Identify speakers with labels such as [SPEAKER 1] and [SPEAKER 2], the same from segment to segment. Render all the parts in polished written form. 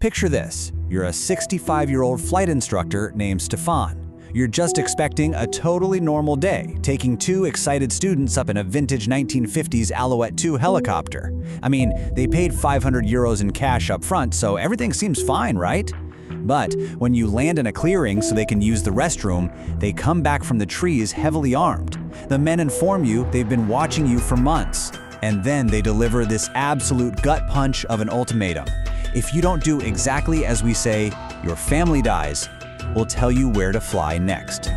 [SPEAKER 1] Picture this. You're a 65-year-old flight instructor named Stefan. You're just expecting a totally normal day, taking two excited students up in a vintage 1950s Alouette 2 helicopter. I mean, they paid 500 euros in cash up front, so everything seems fine, right? But when you land in a clearing so they can use the restroom, they come back from the trees heavily armed. The men inform you they've been watching you for months. And then they deliver this absolute gut punch of an ultimatum. If you don't do exactly as we say, your family dies. We'll tell you where to fly next.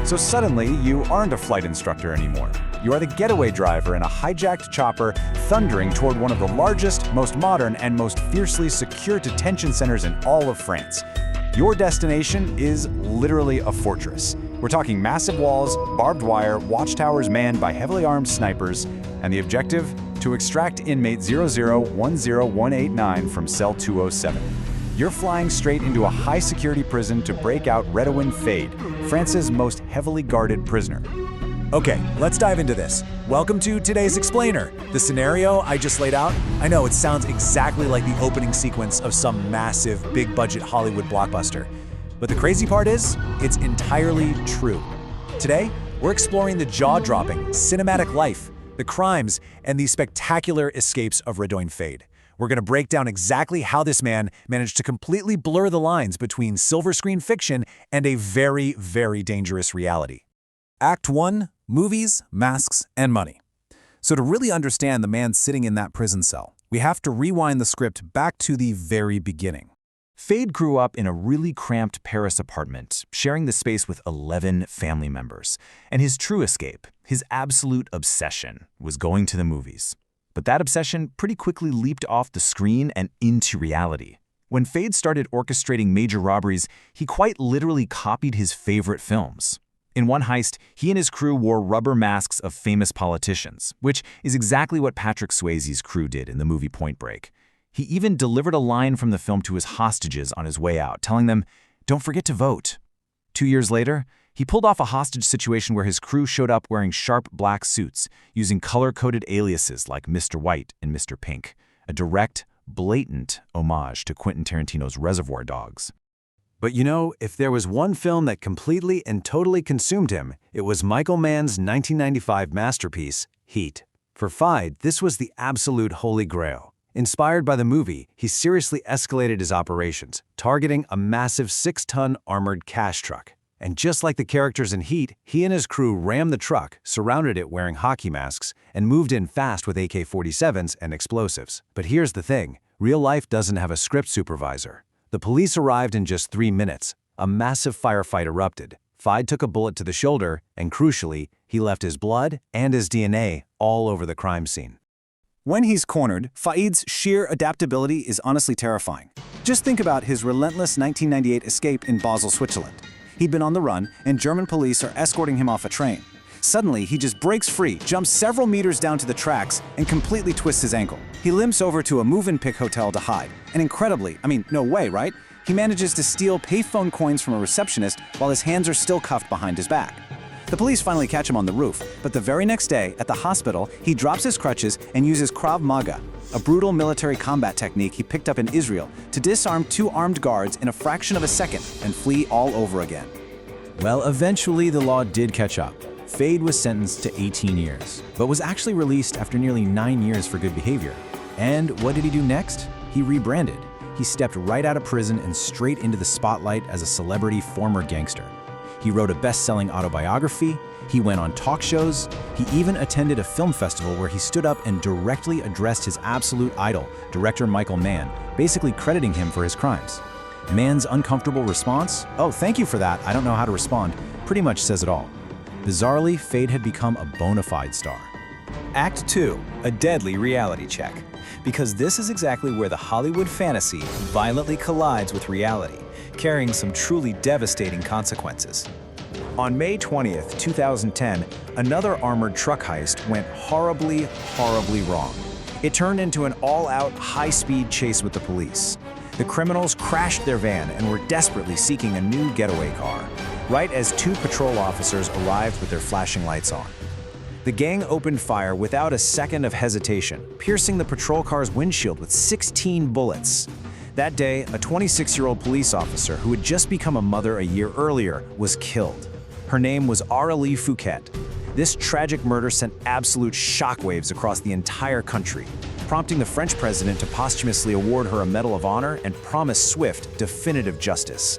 [SPEAKER 2] So suddenly, you aren't a flight instructor anymore. You are the getaway driver in a hijacked chopper thundering toward one of the largest, most modern, and most fiercely secure detention centers in all of France. Your destination is literally a fortress. We're talking massive walls, barbed wire, watchtowers manned by heavily armed snipers, and the objective? To extract inmate 0010189 from cell 207. You're flying straight into a high-security prison to break out Redoine Faïd, France's most heavily guarded prisoner.
[SPEAKER 3] Okay, let's dive into this. Welcome to today's Explainer. The scenario I just laid out, I know it sounds exactly like the opening sequence of some massive, big-budget Hollywood blockbuster. But the crazy part is, it's entirely true. Today, we're exploring the jaw-dropping, cinematic life, the crimes, and the spectacular escapes of Redoine Faïd. We're going to break down exactly how this man managed to completely blur the lines between silver screen fiction and a very, very dangerous reality. Act 1, movies, masks, and money. So to really understand the man sitting in that prison cell, we have to rewind the script back to the very beginning.
[SPEAKER 4] Faid grew up in a really cramped Paris apartment, sharing the space with 11 family members. And his true escape, his absolute obsession, was going to the movies. But that obsession pretty quickly leaped off the screen and into reality. When Faid started orchestrating major robberies, he quite literally copied his favorite films. In one heist, he and his crew wore rubber masks of famous politicians, which is exactly what Patrick Swayze's crew did in the movie Point Break. He even delivered a line from the film to his hostages on his way out, telling them, "Don't forget to vote." 2 years later, he pulled off a hostage situation where his crew showed up wearing sharp black suits, using color-coded aliases like Mr. White and Mr. Pink, a direct, blatant homage to Quentin Tarantino's Reservoir Dogs.
[SPEAKER 1] But you know, if there was one film that completely and totally consumed him, it was Michael Mann's 1995 masterpiece, Heat. For Faid, this was the absolute holy grail. Inspired by the movie, he seriously escalated his operations, targeting a massive 6-ton armored cash truck. And just like the characters in Heat, he and his crew rammed the truck, surrounded it wearing hockey masks, and moved in fast with AK-47s and explosives. But here's the thing, real life doesn't have a script supervisor. The police arrived in just 3 minutes. A massive firefight erupted. Faid took a bullet to the shoulder, and crucially, he left his blood and his DNA all over the crime scene. When he's cornered, Faid's sheer adaptability is honestly terrifying. Just think about his relentless 1998 escape in Basel, Switzerland. He'd been on the run, and German police are escorting him off a train. Suddenly, he just breaks free, jumps several meters down to the tracks, and completely twists his ankle. He limps over to a move-and-pick hotel to hide. And incredibly, no way, right? He manages to steal payphone coins from a receptionist while his hands are still cuffed behind his back. The police finally catch him on the roof, but the very next day, at the hospital, he drops his crutches and uses Krav Maga, a brutal military combat technique he picked up in Israel, to disarm 2 armed guards in a fraction of a second and flee all over again. Well, eventually the law did catch up. Faid was sentenced to 18 years, but was actually released after nearly 9 years for good behavior. And what did he do next? He rebranded. He stepped right out of prison and straight into the spotlight as a celebrity former gangster. He wrote a best-selling autobiography, he went on talk shows, he even attended a film festival where he stood up and directly addressed his absolute idol, director Michael Mann, basically crediting him for his crimes. Mann's uncomfortable response, "Oh, thank you for that, I don't know how to respond," pretty much says it all. Bizarrely, Faid had become a bona fide star. Act 2, a deadly reality check. Because this is exactly where the Hollywood fantasy violently collides with reality, carrying some truly devastating consequences. On May 20th, 2010, another armored truck heist went horribly, horribly wrong. It turned into an all-out, high-speed chase with the police. The criminals crashed their van and were desperately seeking a new getaway car, right as 2 patrol officers arrived with their flashing lights on. The gang opened fire without a second of hesitation, piercing the patrol car's windshield with 16 bullets. That day, a 26-year-old police officer who had just become a mother a year earlier was killed. Her name was Aurélie Fouquet. This tragic murder sent absolute shockwaves across the entire country, prompting the French president to posthumously award her a Medal of Honor and promise swift, definitive justice.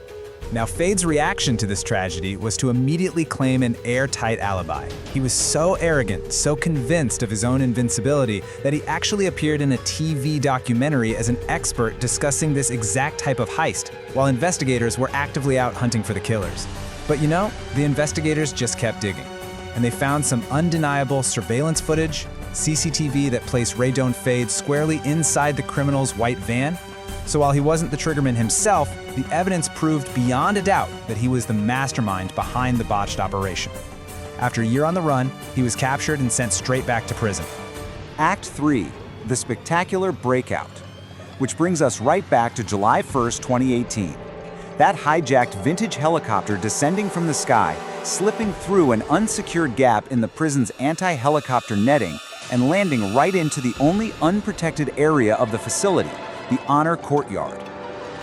[SPEAKER 3] Now, Faid's reaction to this tragedy was to immediately claim an airtight alibi. He was so arrogant, so convinced of his own invincibility, that he actually appeared in a TV documentary as an expert discussing this exact type of heist, while investigators were actively out hunting for the killers. But you know, the investigators just kept digging, and they found some undeniable surveillance footage, CCTV that placed Redoine Faïd squarely inside the criminal's white van. So while he wasn't the triggerman himself, the evidence proved beyond a doubt that he was the mastermind behind the botched operation. After a year on the run, he was captured and sent straight back to prison.
[SPEAKER 2] Act 3, The Spectacular Breakout, which brings us right back to July 1st, 2018. That hijacked vintage helicopter descending from the sky, slipping through an unsecured gap in the prison's anti-helicopter netting and landing right into the only unprotected area of the facility, the honor courtyard.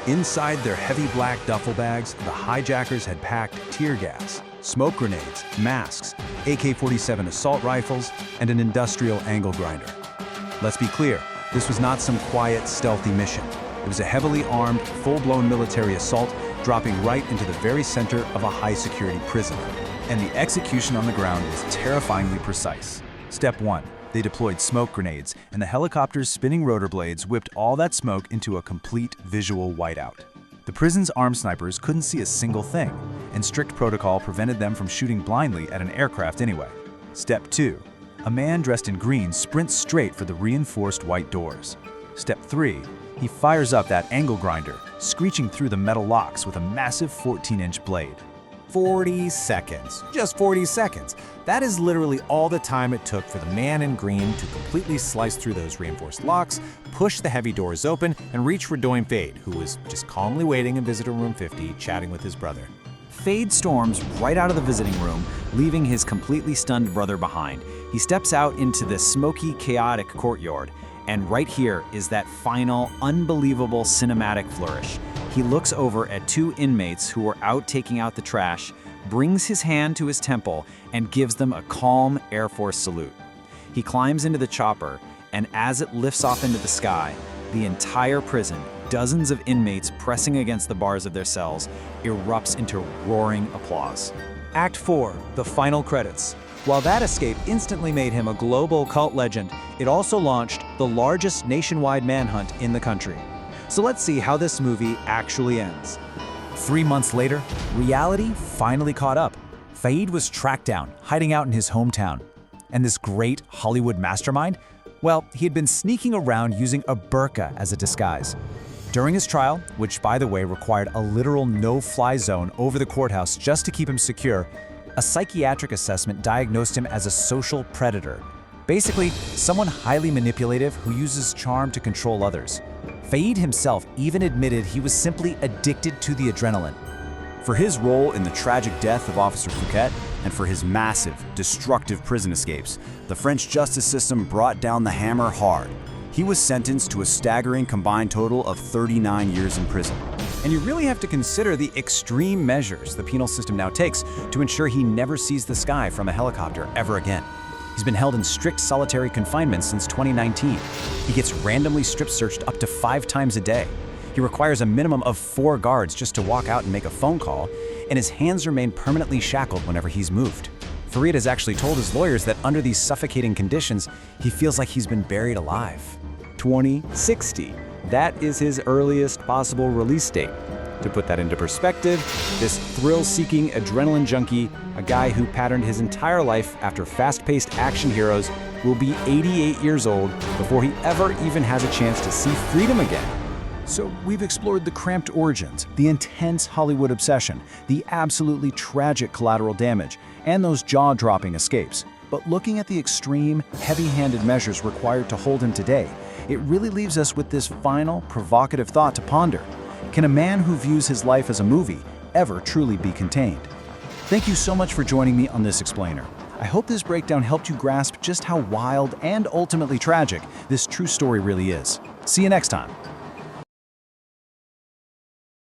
[SPEAKER 1] Inside their heavy black duffel bags, the hijackers had packed tear gas, smoke grenades, masks, AK-47 assault rifles, and an industrial angle grinder. Let's be clear, this was not some quiet, stealthy mission. It was a heavily armed, full-blown military assault dropping right into the very center of a high-security prison. And the execution on the ground was terrifyingly precise. Step 1. They deployed smoke grenades, and the helicopter's spinning rotor blades whipped all that smoke into a complete visual whiteout. The prison's armed snipers couldn't see a single thing, and strict protocol prevented them from shooting blindly at an aircraft anyway. Step 2. A man dressed in green sprints straight for the reinforced white doors. Step 3. He fires up that angle grinder, screeching through the metal locks with a massive 14-inch blade. 40 seconds. Just 40 seconds. That is literally all the time it took for the man in green to completely slice through those reinforced locks, push the heavy doors open, and reach Redoine Faïd, who was just calmly waiting in visitor room 50, chatting with his brother. Faïd storms right out of the visiting room, leaving his completely stunned brother behind. He steps out into the smoky, chaotic courtyard, and right here is that final, unbelievable cinematic flourish. He looks over at two inmates who were out taking out the trash, brings his hand to his temple, and gives them a calm Air Force salute. He climbs into the chopper, and as it lifts off into the sky, the entire prison, dozens of inmates pressing against the bars of their cells, erupts into roaring applause. Act 4, the final credits. While that escape instantly made him a global cult legend, it also launched the largest nationwide manhunt in the country. So let's see how this movie actually ends. 3 months later, reality finally caught up. Faïd was tracked down, hiding out in his hometown. And this great Hollywood mastermind? Well, he had been sneaking around using a burqa as a disguise. During his trial, which by the way required a literal no-fly zone over the courthouse just to keep him secure, a psychiatric assessment diagnosed him as a social predator. Basically, someone highly manipulative who uses charm to control others. Faïd himself even admitted he was simply addicted to the adrenaline.
[SPEAKER 2] For his role in the tragic death of Officer Fouquet and for his massive, destructive prison escapes, the French justice system brought down the hammer hard. He was sentenced to a staggering combined total of 39 years in prison.
[SPEAKER 1] And you really have to consider the extreme measures the penal system now takes to ensure he never sees the sky from a helicopter ever again. He's been held in strict solitary confinement since 2019. He gets randomly strip-searched up to 5 times a day. He requires a minimum of 4 guards just to walk out and make a phone call, and his hands remain permanently shackled whenever he's moved. Farid has actually told his lawyers that under these suffocating conditions, he feels like he's been buried alive. 2060. That is his earliest possible release date. To put that into perspective, this thrill-seeking adrenaline junkie, a guy who patterned his entire life after fast-paced action heroes, will be 88 years old before he ever even has a chance to see freedom again. So we've explored the cramped origins, the intense Hollywood obsession, the absolutely tragic collateral damage, and those jaw-dropping escapes. But looking at the extreme, heavy-handed measures required to hold him today, it really leaves us with this final, provocative thought to ponder. Can a man who views his life as a movie ever truly be contained? Thank you so much for joining me on this explainer. I hope this breakdown helped you grasp just how wild and ultimately tragic this true story really is. See you next time.